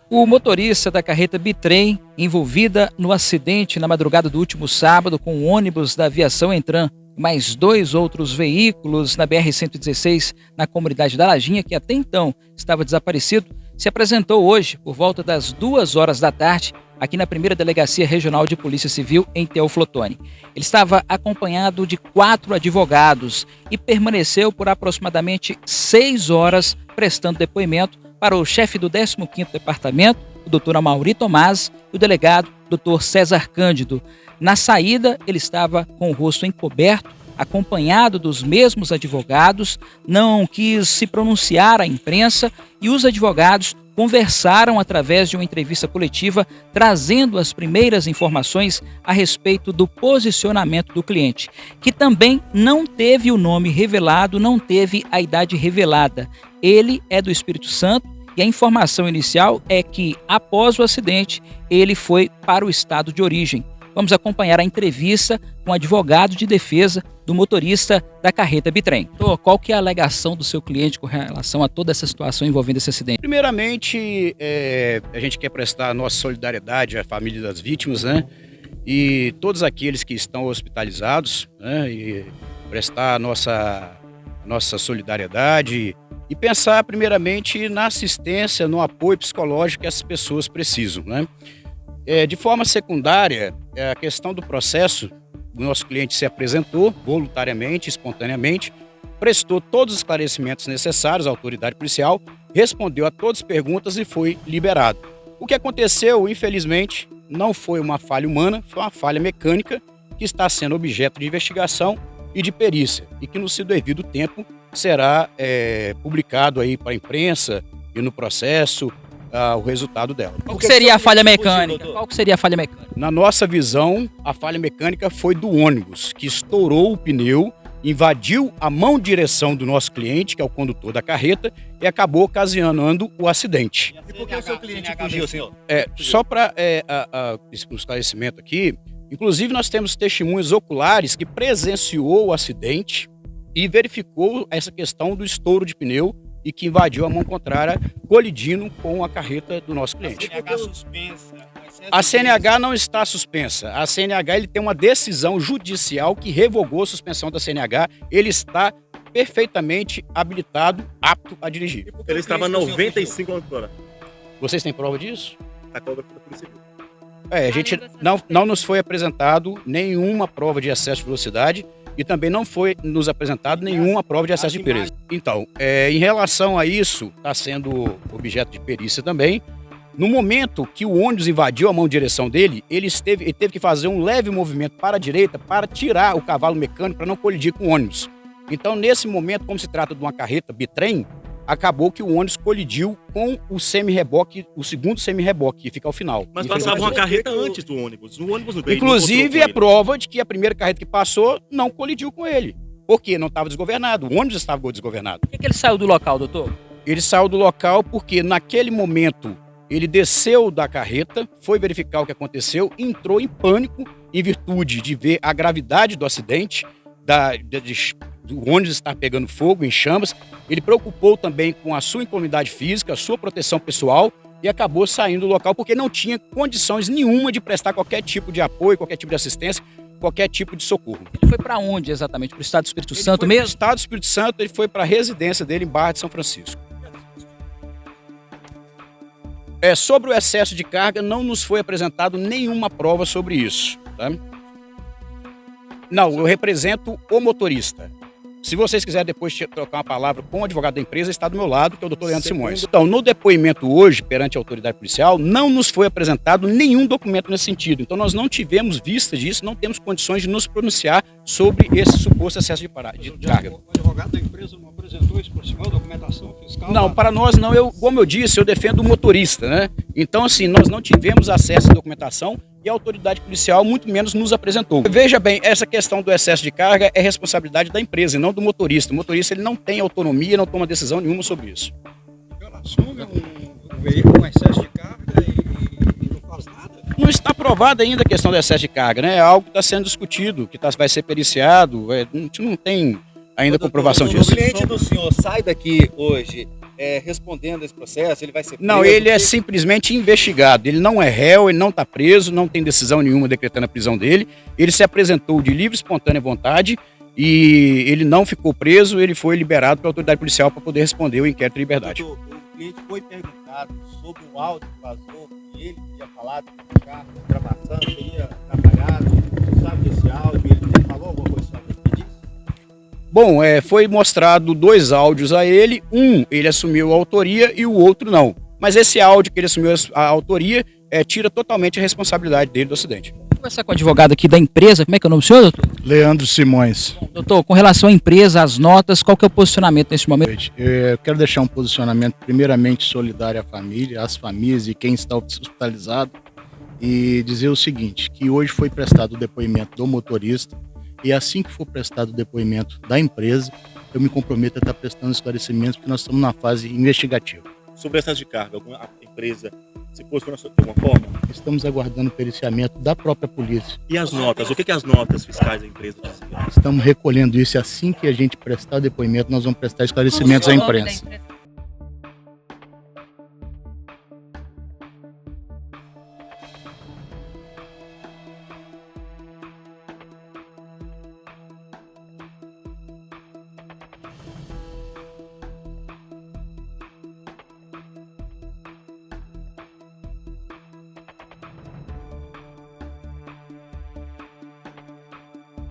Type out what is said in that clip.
O motorista da carreta Bitrem, envolvida no acidente na madrugada do último sábado com o ônibus da aviação Entran, mais 2 outros veículos na BR-116, na comunidade da Lajinha, que até então estava desaparecido, se apresentou hoje, por volta das 2 horas da tarde, aqui na primeira Delegacia Regional de Polícia Civil, em Teoflotone. Ele estava acompanhado de 4 advogados e permaneceu por aproximadamente 6 horas prestando depoimento para o chefe do 15º Departamento, o Dr. Amaury Tomás, e o delegado, Dr. César Cândido. Na saída, ele estava com o rosto encoberto, acompanhado dos mesmos advogados, não quis se pronunciar à imprensa e os advogados conversaram através de uma entrevista coletiva, trazendo as primeiras informações a respeito do posicionamento do cliente, que também não teve o nome revelado, não teve a idade revelada. Ele é do Espírito Santo e a informação inicial é que, após o acidente, ele foi para o estado de origem. Vamos acompanhar a entrevista com o advogado de defesa do motorista da carreta Bitrem. Qual que é a alegação do seu cliente com relação a toda essa situação envolvendo esse acidente? Primeiramente, a gente quer prestar a nossa solidariedade à família das vítimas, né? E todos aqueles que estão hospitalizados, né? E prestar a nossa solidariedade e pensar primeiramente na assistência, no apoio psicológico que essas pessoas precisam, né? De forma secundária, a questão do processo, o nosso cliente se apresentou voluntariamente, espontaneamente, prestou todos os esclarecimentos necessários à autoridade policial, respondeu a todas as perguntas e foi liberado. O que aconteceu, infelizmente, não foi uma falha humana, foi uma falha mecânica que está sendo objeto de investigação e de perícia e que no seu devido tempo será publicado aí para a imprensa e no processo o resultado dela. Qual que seria a falha mecânica? Qual que seria a falha mecânica? Na nossa visão, a falha mecânica foi do ônibus, que estourou o pneu, invadiu a mão direção do nosso cliente, que é o condutor da carreta, e acabou ocasionando o acidente. E por que o seu cliente fugiu, senhor? Só para um esclarecimento aqui, inclusive nós temos testemunhas oculares que presenciou o acidente e verificou essa questão do estouro de pneu e que invadiu a mão contrária, colidindo com a carreta do nosso cliente. A CNH suspensa. A CNH não está suspensa. A CNH ele tem uma decisão judicial que revogou a suspensão da CNH. Ele está perfeitamente habilitado, apto a dirigir. Ele estava 95 km/h. Vocês têm prova disso? Está cobrando pela Polícia Civil. A gente não nos foi apresentado nenhuma prova de excesso de velocidade e também não foi nos apresentado nenhuma prova de excesso de perícia. Então, em relação a isso, está sendo objeto de perícia também. No momento que o ônibus invadiu a mão direção dele, ele teve que fazer um leve movimento para a direita para tirar o cavalo mecânico para não colidir com o ônibus. Então, nesse momento, como se trata de uma carreta bitrem, acabou que o ônibus colidiu com o semi-reboque, o segundo semi-reboque, que fica ao final. Mas passava uma carreta antes do ônibus. O ônibus não veio. Inclusive, é prova de que a primeira carreta que passou não colidiu com ele. Porque não estava desgovernado. O ônibus estava desgovernado. Por que ele saiu do local, doutor? Ele saiu do local porque, naquele momento, ele desceu da carreta, foi verificar o que aconteceu, entrou em pânico em virtude de ver a gravidade do acidente, do ônibus estar pegando fogo, em chamas. Ele preocupou também com a sua incolumidade física, a sua proteção pessoal e acabou saindo do local porque não tinha condições nenhuma de prestar qualquer tipo de apoio, qualquer tipo de assistência, qualquer tipo de socorro. Ele foi para onde exatamente? Para o estado do Espírito Santo mesmo? No estado do Espírito Santo, ele foi para a residência dele em Barra de São Francisco. Sobre o excesso de carga, não nos foi apresentado nenhuma prova sobre isso. Tá? Não, eu represento o motorista. Se vocês quiserem depois trocar uma palavra com o advogado da empresa, está do meu lado, que é o Dr. Leandro Simões. Então, no depoimento hoje, perante a autoridade policial, não nos foi apresentado nenhum documento nesse sentido. Então, nós não tivemos vista disso, não temos condições de nos pronunciar sobre esse suposto excesso de carga. O advogado da empresa não apresentou isso por cima, documentação fiscal? Não, para nós não. Como eu disse, eu defendo o motorista, né? Então, assim, nós não tivemos acesso à documentação e a autoridade policial muito menos nos apresentou. Veja bem, essa questão do excesso de carga é responsabilidade da empresa e não do motorista. O motorista ele não tem autonomia, não toma decisão nenhuma sobre isso. Ela assume um veículo com excesso de carga e não faz nada? Não está provada ainda a questão do excesso de carga, né? É algo que está sendo discutido, que vai ser periciado. A gente não tem ainda comprovação disso. O cliente do senhor sai daqui hoje respondendo esse processo? Ele vai ser preso? Não, ele é simplesmente investigado. Ele não é réu, ele não está preso, não tem decisão nenhuma decretando a prisão dele. Ele se apresentou de livre e espontânea vontade e ele não ficou preso, ele foi liberado pela autoridade policial para poder responder o inquérito de liberdade. O cliente foi perguntado sobre um áudio que vazou, que ele tinha falado que o carro, gravação, seria trabalhado. Você sabe desse áudio? Ele falou alguma coisa sobre isso? Bom, foi mostrado 2 áudios a ele. Ele assumiu a autoria e o outro não. Mas esse áudio que ele assumiu a autoria tira totalmente a responsabilidade dele do acidente. Vou conversar com o advogado aqui da empresa. Como é que é o nome do senhor, doutor? Leandro Simões. Doutor, com relação à empresa, às notas, qual que é o posicionamento nesse momento? Eu quero deixar um posicionamento primeiramente solidário à família, às famílias e quem está hospitalizado e dizer o seguinte, que hoje foi prestado o depoimento do motorista e assim que for prestado o depoimento da empresa, eu me comprometo a estar prestando esclarecimentos porque nós estamos na fase investigativa. Sobre excesso de carga, a empresa se posiciona de alguma forma? Estamos aguardando o periciamento da própria polícia. E as notas? O que as notas fiscais da empresa dizem? Estamos recolhendo isso e assim que a gente prestar o depoimento, nós vamos prestar esclarecimentos à imprensa.